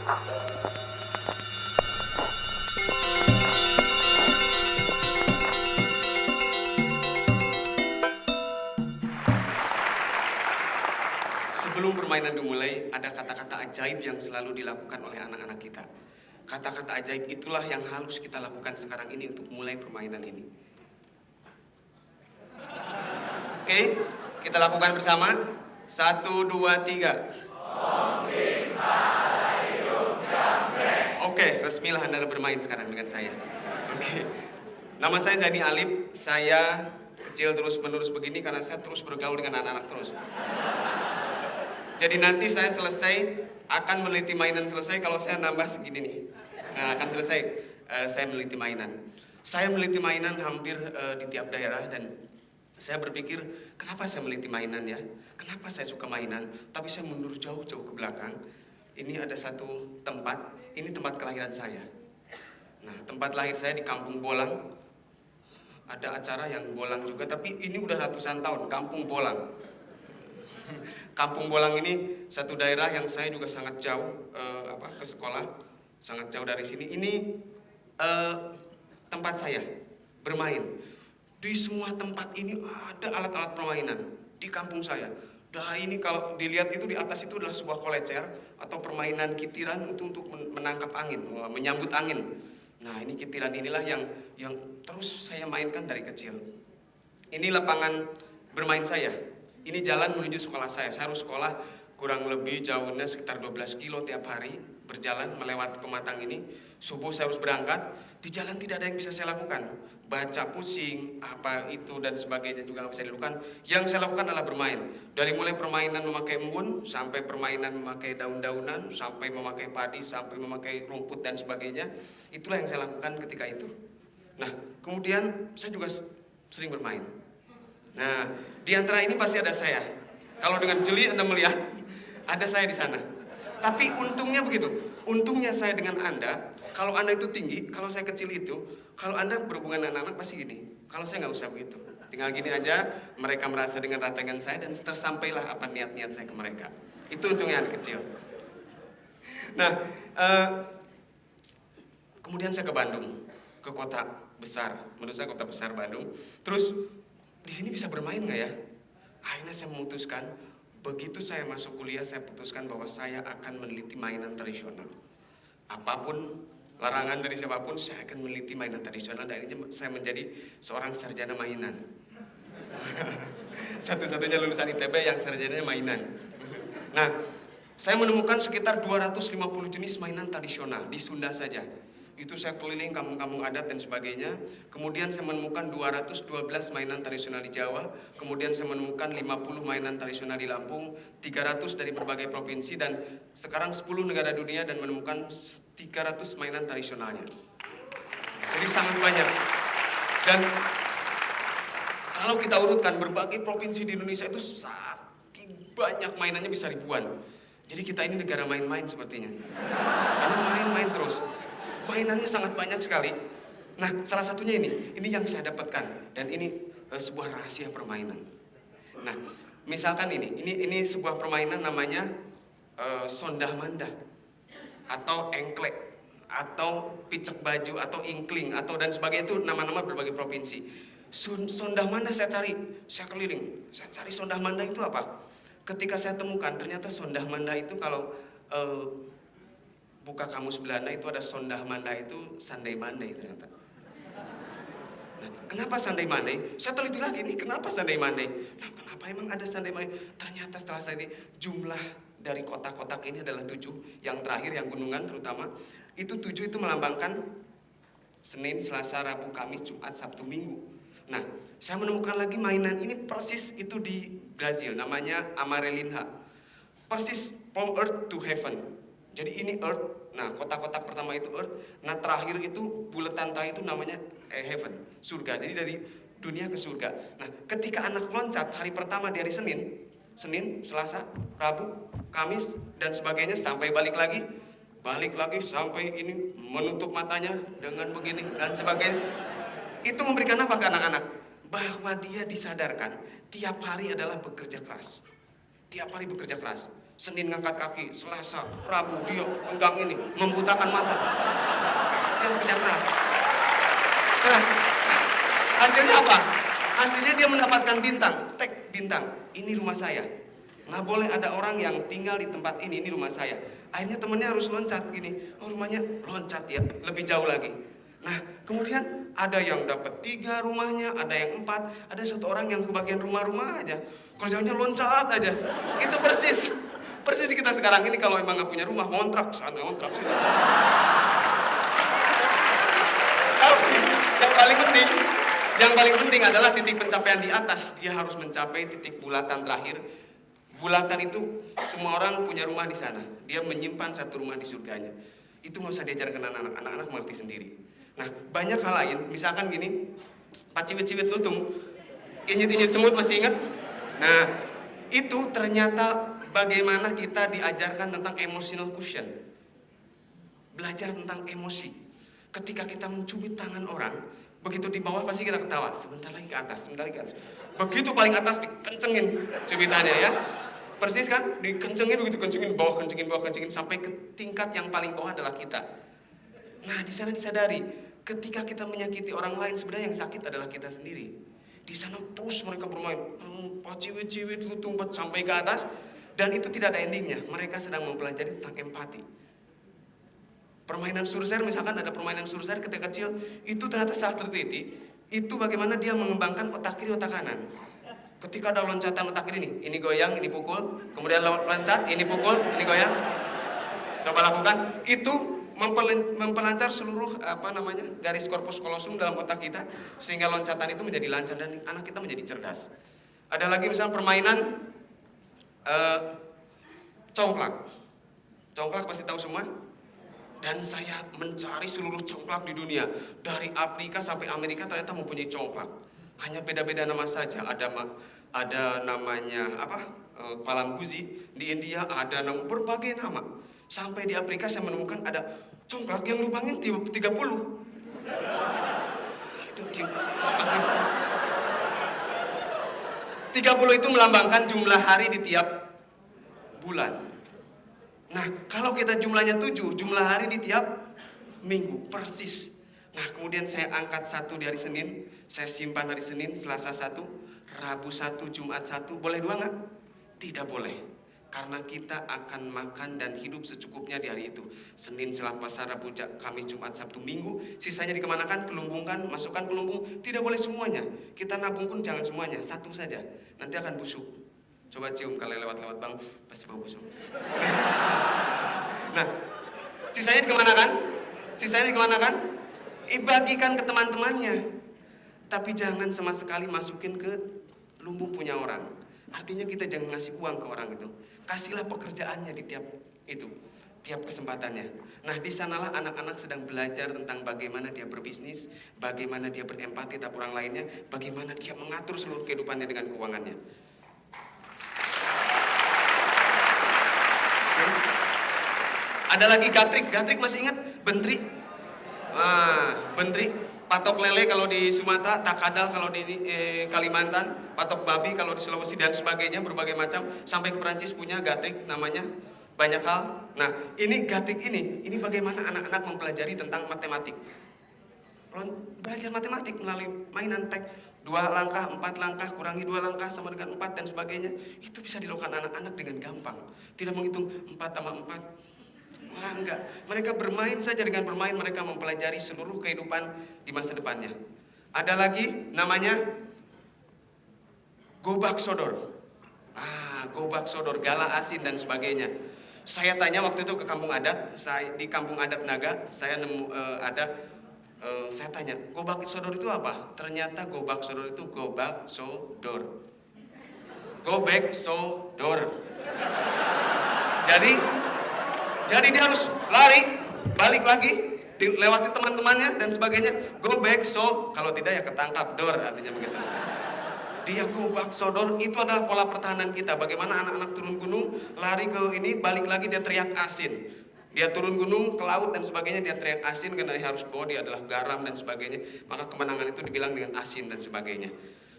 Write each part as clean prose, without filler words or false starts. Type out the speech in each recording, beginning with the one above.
Sebelum permainan dimulai, ada kata-kata ajaib yang selalu dilakukan oleh anak-anak kita. Kata-kata ajaib itulah yang harus kita lakukan sekarang ini untuk mulai permainan ini. Oke, kita lakukan bersama. 1, 2, 3. Oke, resmilah Anda bermain sekarang dengan saya. Oke. Nama saya Zaini Alip. Saya kecil terus-menerus begini karena saya terus bergaul dengan anak-anak terus. Jadi nanti saya selesai akan meneliti mainan selesai kalau saya nambah segini nih. Nah, akan selesai saya meneliti mainan. Saya meneliti mainan hampir di tiap daerah dan saya berpikir kenapa saya meneliti mainan ya? Kenapa saya suka mainan? Tapi saya mundur jauh-jauh ke belakang. Ini ada satu tempat, ini tempat kelahiran saya. Nah, tempat lahir saya di Kampung Bolang. Ada acara yang Bolang juga, tapi ini udah ratusan tahun, Kampung Bolang. Kampung Bolang ini satu daerah yang saya juga sangat jauh ke sekolah, sangat jauh dari sini. Ini tempat saya bermain. Di semua tempat ini ada alat-alat permainan di kampung saya. Dah ini kalau dilihat itu di atas itu adalah sebuah kolecer atau permainan kitiran untuk menangkap angin, menyambut angin. Nah ini kitiran inilah yang terus saya mainkan dari kecil. Ini lapangan bermain saya. Ini jalan menuju sekolah saya. Saya harus sekolah kurang lebih jauhnya sekitar 12 kilo tiap hari. Berjalan melewati pematang ini. Subuh saya harus berangkat. Di jalan tidak ada yang bisa saya lakukan. Baca pusing, apa itu dan sebagainya juga nggak bisa dilakukan. Yang saya lakukan adalah bermain. Dari mulai permainan memakai embun, sampai permainan memakai daun-daunan, sampai memakai padi, sampai memakai rumput dan sebagainya. Itulah yang saya lakukan ketika itu. Nah, kemudian saya juga sering bermain. Nah, di antara ini pasti ada saya. Kalau dengan jeli Anda melihat, ada saya di sana. Tapi untungnya begitu. Untungnya saya dengan Anda, kalau Anda itu tinggi, kalau saya kecil itu, kalau Anda berhubungan dengan anak pasti gini. Kalau saya nggak usah begitu. Tinggal gini aja, mereka merasa dengan rata dengan saya dan tersampailah apa niat-niat saya ke mereka. Itu untungnya anak kecil. Nah, kemudian saya ke Bandung, ke kota besar. Menurut saya kota besar Bandung. Terus di sini bisa bermain nggak ya? Akhirnya saya memutuskan, begitu saya masuk kuliah, saya putuskan bahwa saya akan meneliti mainan tradisional. Apapun larangan dari siapapun, saya akan meneliti mainan tradisional dan akhirnya saya menjadi seorang sarjana mainan. Satu-satunya lulusan ITB yang sarjananya mainan. Nah, saya menemukan sekitar 250 jenis mainan tradisional di Sunda saja. Itu saya keliling kampung-kampung adat dan sebagainya. Kemudian saya menemukan 212 mainan tradisional di Jawa. Kemudian saya menemukan 50 mainan tradisional di Lampung, 300 dari berbagai provinsi, dan sekarang 10 negara dunia dan menemukan 300 mainan tradisionalnya. Jadi sangat banyak. Dan kalau kita urutkan berbagai provinsi di Indonesia itu saking banyak mainannya bisa ribuan. Jadi kita ini negara main-main sepertinya. Karena main-main terus. Mainannya sangat banyak sekali. Nah, salah satunya ini yang saya dapatkan dan ini sebuah rahasia permainan. Nah, misalkan ini sebuah permainan namanya sondah mandah atau engklek atau picek baju atau ingkling atau dan sebagainya, itu nama-nama berbagai provinsi. Sondah mandah saya cari, saya keliling, saya cari sondah mandah itu apa. Ketika saya temukan ternyata sondah mandah itu kalau buka kamus Belanda itu ada sondah manda itu sandai mandai ternyata. Nah, kenapa sandai mandai? Saya teliti lagi nih, kenapa sandai mandai? Nah, kenapa emang ada sandai mandai? Ternyata setelah saya jumlah dari kotak-kotak ini adalah 7. Yang terakhir yang gunungan terutama itu 7 itu melambangkan Senin, Selasa, Rabu, Kamis, Jumat, Sabtu, Minggu. Nah, saya menemukan lagi mainan ini persis itu di Brazil, namanya Amarelinha. Persis from earth to heaven. Jadi ini earth, nah kotak-kotak pertama itu earth, nah terakhir itu buletan terakhir itu namanya heaven, surga. Jadi dari dunia ke surga. Nah ketika anak loncat hari pertama dari Senin, Selasa, Rabu, Kamis dan sebagainya sampai balik lagi sampai ini menutup matanya dengan begini dan sebagainya. Itu memberikan apa ke anak-anak? Bahwa dia disadarkan tiap hari adalah bekerja keras. Tiap hari bekerja keras. Senin ngangkat kaki, Selasa, Rabu dia pegang ini, membutakan mata. Dia kerja keras. Nah, hasilnya apa? Hasilnya dia mendapatkan bintang, tag bintang. Ini rumah saya. Nggak boleh ada orang yang tinggal di tempat ini rumah saya. Akhirnya temennya harus loncat gini. Oh rumahnya loncat ya, lebih jauh lagi. Nah kemudian ada yang dapat 3 rumahnya, ada yang 4, ada satu orang yang kebagian rumah-rumah aja. Kerjanya loncat aja. Itu persis kita sekarang ini kalau emang nggak punya rumah, ngontrak sana, ngontrak sini. Tapi yang paling penting adalah titik pencapaian di atas. Dia harus mencapai titik bulatan terakhir. Bulatan itu semua orang punya rumah di sana. Dia menyimpan satu rumah di surganya. Itu nggak usah diajarkan anak-anak mengerti sendiri. Nah banyak hal lain, misalkan gini, paciwit-ciwit lutung, inyit-inyit semut masih ingat? Nah itu ternyata bagaimana kita diajarkan tentang emotional quotient. Belajar tentang emosi. Ketika kita mencubit tangan orang, begitu di bawah pasti kita ketawa. Sebentar lagi ke atas, sebentar lagi ke atas. Begitu paling atas dikencengin cubitannya ya. Persis kan? Dikencengin begitu, kencengin bawah, kencengin sampai ke tingkat yang paling bawah adalah kita. Nah, di sana disadari, ketika kita menyakiti orang lain sebenarnya yang sakit adalah kita sendiri. Di sana terus mereka bermain, paciwit-ciwit lutung sampai ke atas, dan itu tidak ada endingnya. Mereka sedang mempelajari tentang empati. Permainan surser, misalkan ada permainan surser ketika kecil, itu ternyata setelah terteliti, itu bagaimana dia mengembangkan otak kiri, otak kanan. Ketika ada loncatan otak kiri ini goyang, ini pukul, kemudian loncat, ini pukul, ini goyang. Coba lakukan, itu memperlancar seluruh garis korpus kolosum dalam otak kita, sehingga loncatan itu menjadi lancar dan anak kita menjadi cerdas. Ada lagi misalnya permainan congklak. Congklak pasti tahu semua. Dan saya mencari seluruh congklak di dunia, dari Afrika sampai Amerika ternyata mempunyai congklak. Hanya beda-beda nama saja. Ada namanya Palamguzi. Di India ada berbagai nama. Sampai di Afrika saya menemukan ada congklak yang lubangnya 30. Itu 30 itu melambangkan jumlah hari di tiap bulan. Nah, kalau kita jumlahnya 7, jumlah hari di tiap minggu, persis. Nah, kemudian saya angkat 1 di hari Senin, saya simpan hari Senin, Selasa 1, Rabu 1, Jumat 1, boleh 2 nggak? Tidak boleh, karena kita akan makan dan hidup secukupnya di hari itu. Senin, Selasa, Rabu, Kamis, Jumat, Sabtu, Minggu, sisanya dikemanakan, kelumbungkan, masukkan ke lumbung, tidak boleh semuanya. Kita nabung pun jangan semuanya, 1 saja, nanti akan busuk. Coba cium kalau lewat-lewat bang, pasti bau busuk. Nah, sisanya dikemanakan? Bagikan ke teman-temannya. Tapi jangan sama sekali masukin ke lumbung punya orang. Artinya kita jangan ngasih uang ke orang itu. Kasihlah pekerjaannya di tiap kesempatannya. Nah, di sanalah anak-anak sedang belajar tentang bagaimana dia berbisnis, bagaimana dia berempati terhadap orang lainnya, bagaimana dia mengatur seluruh kehidupannya dengan keuangannya. Ada lagi gatrik masih ingat? Bentri. Bentri, patok lele kalau di Sumatera, takadal kalau di Kalimantan, patok babi kalau di Sulawesi dan sebagainya, berbagai macam. Sampai ke Perancis punya gatrik namanya, banyak hal. Nah, ini gatrik ini bagaimana anak-anak mempelajari tentang matematik. Belajar matematik melalui mainan tag. 2 langkah, 4 langkah, kurangi 2 langkah sama dengan 4 dan sebagainya. Itu bisa dilakukan anak-anak dengan gampang. Tidak menghitung 4 tambah 4. Wah, enggak. Mereka bermain saja, dengan bermain mereka mempelajari seluruh kehidupan di masa depannya. Ada lagi namanya gobak sodor. Gobak sodor, gala asin dan sebagainya. Saya tanya waktu itu ke kampung adat, di kampung adat Naga, saya nemu saya tanya, gobak sodor itu apa? Ternyata gobak sodor itu gobak sodor. Gobek sodor. Jadi dia harus lari, balik lagi, lewati teman-temannya dan sebagainya. Go back so, kalau tidak ya ketangkap, dor artinya begitu. Dia go back so door, itu adalah pola pertahanan kita. Bagaimana anak-anak turun gunung, lari ke ini, balik lagi dia teriak asin. Dia turun gunung ke laut dan sebagainya, dia teriak asin karena dia harus bawa dia adalah garam dan sebagainya. Maka kemenangan itu dibilang dengan asin dan sebagainya.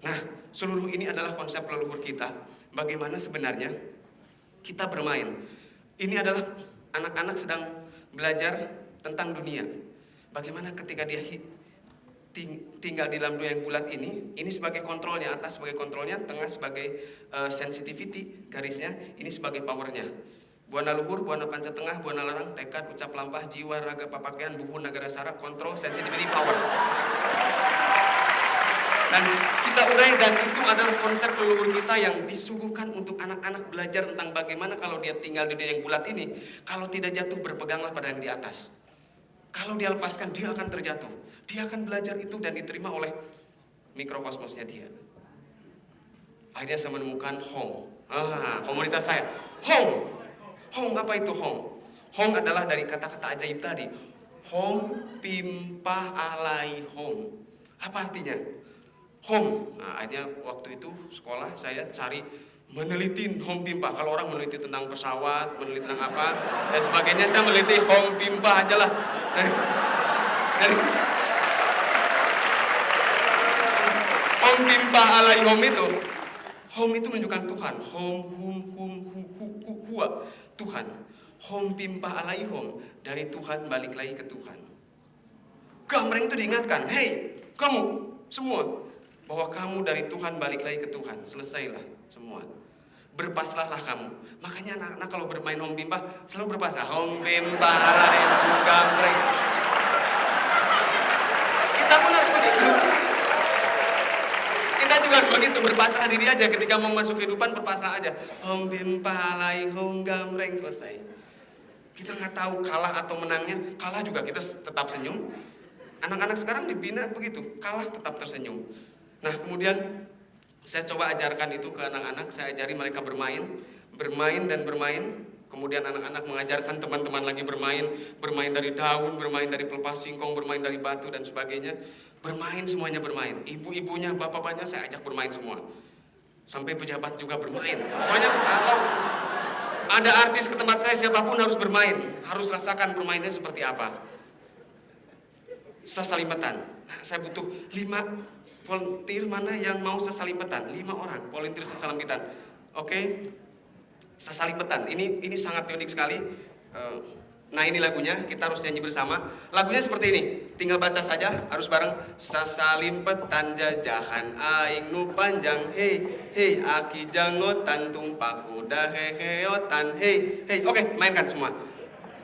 Nah, seluruh ini adalah konsep leluhur kita. Bagaimana sebenarnya kita bermain. Ini adalah anak-anak sedang belajar tentang dunia. Bagaimana ketika dia tinggal di dalam dunia yang bulat ini sebagai kontrolnya, atas sebagai kontrolnya, tengah sebagai sensitivity garisnya, ini sebagai powernya. Buana luhur, buana panca tengah, buana larang, tekad, ucap lampah, jiwa, raga, papakean, buhu, nagara sara, kontrol, sensitivity, power. Dan kita urai, dan itu adalah konsep leluhur kita yang disuguhkan untuk anak-anak belajar tentang bagaimana kalau dia tinggal di dunia yang bulat ini, kalau tidak jatuh berpeganglah pada yang di atas. Kalau dia lepaskan, dia akan terjatuh. Dia akan belajar itu dan diterima oleh mikrokosmosnya dia. Akhirnya saya menemukan Hong. Komunitas saya. Hong. Hong, apa itu Hong? Hong adalah dari kata-kata ajaib tadi. Hong pimpa alai Hong. Apa artinya? Hong. Nah, akhirnya waktu itu sekolah saya cari meneliti Hong pimpa. Kalau orang meneliti tentang pesawat, meneliti tentang apa dan sebagainya, saya meneliti Hong pimpa aja lah. Jadi Hong pimpa alai Hom itu, Hom itu menunjukkan Tuhan. Hom hua, Tuhan. Hom pimpa alai Hom, dari Tuhan balik lagi ke Tuhan. Gambreng itu diingatkan, hei kamu semua, bahwa kamu dari Tuhan balik lagi ke Tuhan. Selesailah semua. Berpasrahlah kamu. Makanya anak-anak kalau bermain Hom pimpa selalu berpasrah. Hom pimpa alai Hom gambreng. Kita pun harus begitu. Kita juga harus begitu, berpasrah diri aja. Ketika mau masuk kehidupan, berpasrah aja. Hom pimpa alai Hom gambreng, selesai. Kita nggak tahu kalah atau menangnya. Kalah juga kita tetap senyum. Anak-anak sekarang dibina begitu, kalah tetap tersenyum. Nah, kemudian saya coba ajarkan itu ke anak-anak. Saya ajari mereka bermain dan bermain. Kemudian anak-anak mengajarkan teman-teman lagi bermain dari daun, bermain dari pelepas singkong, bermain dari batu dan sebagainya. Bermain, semuanya bermain. Ibu-ibunya, bapak-bapaknya saya ajak bermain semua. Sampai pejabat juga bermain. Pokoknya kalau ada artis ke tempat saya, siapapun harus bermain. Harus rasakan permainnya seperti apa. Sasalimpetan. Nah, saya butuh 5 volunteer mana yang mau sasalimpetan. 5 orang volunteer sasalimpetan. Oke. Sasalimpetan. Ini sangat unik sekali. Nah, ini lagunya, kita harus nyanyi bersama. Lagunya seperti ini. Tinggal baca saja, harus bareng. Sasalimpetan jajahan aing nu panjang, hei hei aki jangotan tumpak kuda heheotan, hei hei. Oke, mainkan semua.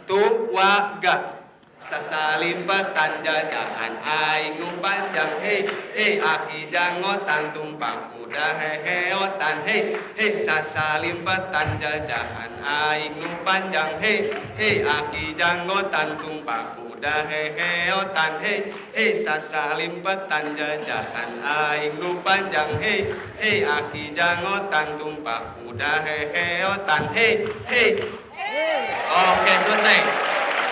Tuwaga. Sasalimpetan jajahan aing nu panjang, hei hei aki jangotan tumpak kuda heheotan, hei hei. Sasalimpetan jajahan aing nu panjang, hei hei aki jangotan tumpak kuda heheotan, hei hei. Sasalimpetan jajahan aing nu panjang, hei hei aki jangotan tumpak kuda heheotan, hei hei. Oke, selesai.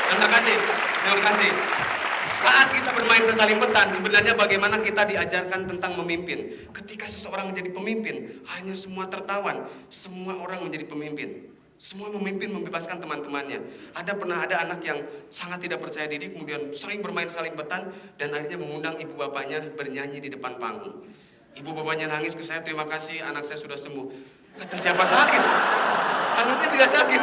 Terima kasih. Terima kasih. Saat kita bermain sasalimpetan, sebenarnya bagaimana kita diajarkan tentang memimpin. Ketika seseorang menjadi pemimpin, hanya semua tertawan. Semua orang menjadi pemimpin. Semua memimpin, membebaskan teman-temannya. Pernah ada anak yang sangat tidak percaya diri, kemudian sering bermain salimpetan, dan akhirnya mengundang ibu bapaknya bernyanyi di depan panggung. Ibu bapaknya nangis ke saya, terima kasih anak saya sudah sembuh. Kata siapa sakit? Anaknya tidak sakit.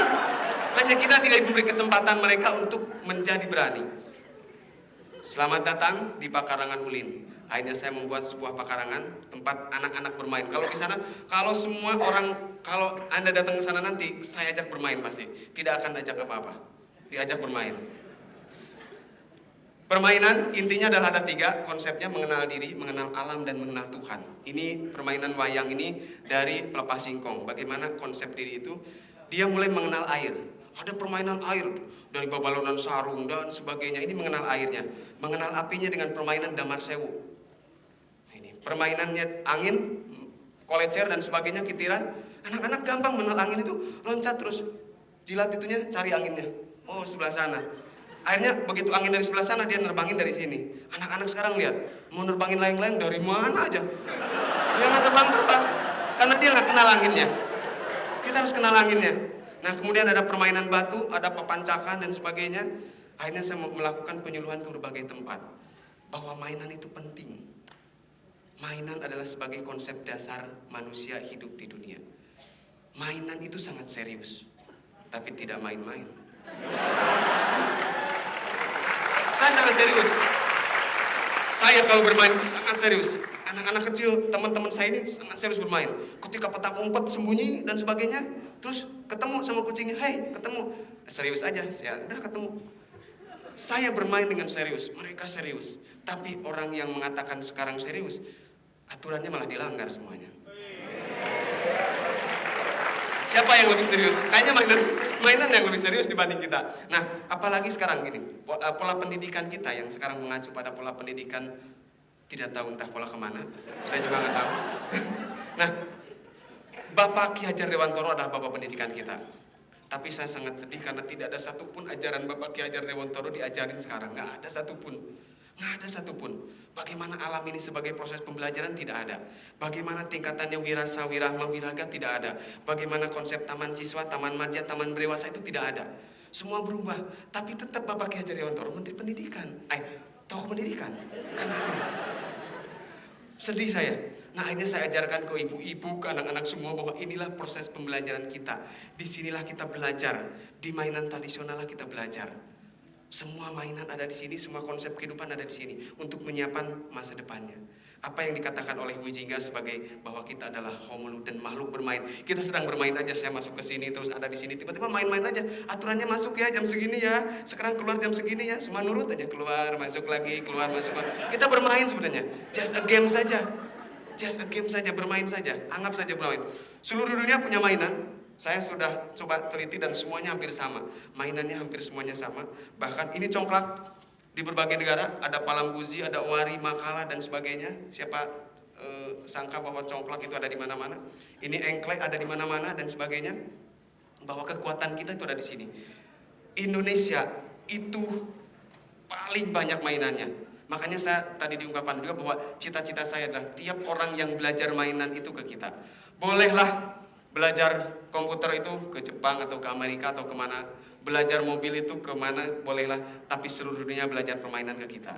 Hanya kita tidak memberi kesempatan mereka untuk menjadi berani. Selamat datang di Pakarangan Ulin. Akhirnya saya membuat sebuah pakarangan tempat anak-anak bermain. Kalau di sana, kalau Anda datang ke sana nanti, saya ajak bermain pasti. Tidak akan ajak apa-apa. Diajak bermain. Permainan intinya adalah ada 3 konsepnya: mengenal diri, mengenal alam, dan mengenal Tuhan. Ini permainan wayang ini dari pelepas singkong. Bagaimana konsep diri itu? Dia mulai mengenal air. Ada permainan air dari babalonan sarung dan sebagainya. Ini mengenal airnya, mengenal apinya dengan permainan damar sewu. Ini permainannya angin, kolecer dan sebagainya, kitiran. Anak-anak gampang mengenal angin itu, loncat terus, jilat itunya, cari anginnya. Oh, sebelah sana. Akhirnya begitu angin dari sebelah sana, dia nerbangin dari sini. Anak-anak sekarang lihat, mau nerbangin layang-layang dari mana aja. Dia nggak terbang-terbang, karena dia nggak kenal anginnya. Kita harus kenal anginnya. Nah, kemudian ada permainan batu, ada pepancakan dan sebagainya. Akhirnya saya melakukan penyuluhan ke berbagai tempat bahwa mainan itu penting. Mainan adalah sebagai konsep dasar manusia hidup di dunia. Mainan itu sangat serius, tapi tidak main-main. Saya sangat serius. Saya kalau bermain itu sangat serius. Anak-anak kecil, teman-teman saya ini sangat serius bermain. Ketika petak umpet sembunyi dan sebagainya, terus ketemu sama kucingnya, "Hei, ketemu." Serius aja, ya udah ketemu. Saya bermain dengan serius, mereka serius. Tapi orang yang mengatakan sekarang serius, aturannya malah dilanggar semuanya. Siapa yang lebih serius? Kayaknya mainan yang lebih serius dibanding kita. Nah, apalagi sekarang gini, pola pendidikan kita yang sekarang mengacu pada pola pendidikan tidak tahu entah pola kemana, saya juga nggak tahu. Nah, Bapak Ki Hajar Dewantoro adalah Bapak pendidikan kita. Tapi saya sangat sedih karena tidak ada satupun ajaran Bapak Ki Hajar Dewantoro diajarin sekarang. Nggak ada satupun. Nggak ada satupun. Bagaimana alam ini sebagai proses pembelajaran tidak ada. Bagaimana tingkatannya wirasa, wirahma, wiraga tidak ada. Bagaimana konsep taman siswa, taman madya, taman dewasa itu tidak ada. Semua berubah. Tapi tetap Bapak Ki Hajar Dewantoro Menteri Pendidikan. Tokoh pendidikan. Sedih saya. Nah, akhirnya saya ajarkan ke ibu-ibu, ke anak-anak semua bahwa inilah proses pembelajaran kita. Disinilah kita belajar. Di mainan tradisional kita belajar. Semua mainan ada di sini, semua konsep kehidupan ada di sini untuk menyiapkan masa depannya. Apa yang dikatakan oleh Huizinga sebagai bahwa kita adalah homo dan makhluk bermain. Kita sedang bermain aja, saya masuk ke sini terus ada di sini, tiba-tiba main-main aja. Aturannya masuk ya jam segini ya, sekarang keluar jam segini ya, semua nurut aja, keluar masuk lagi, keluar masuk lagi. Kita bermain sebenarnya, just a game saja. Just a game saja, bermain saja, anggap saja bermain. Seluruh dunia punya mainan. Saya sudah coba teliti dan semuanya hampir sama. Mainannya hampir semuanya sama. Bahkan ini congklak di berbagai negara. Ada Palangguzi, ada Owari, Makala dan sebagainya. Siapa sangka bahwa congklak itu ada di mana-mana. Ini engklek ada di mana-mana dan sebagainya. Bahwa kekuatan kita itu ada di sini. Indonesia itu paling banyak mainannya. Makanya saya tadi diungkapkan juga bahwa cita-cita saya adalah tiap orang yang belajar mainan itu ke kita. Bolehlah belajar komputer itu ke Jepang atau ke Amerika atau kemana, belajar mobil itu kemana bolehlah, tapi seluruh dunia belajar permainan ke kita.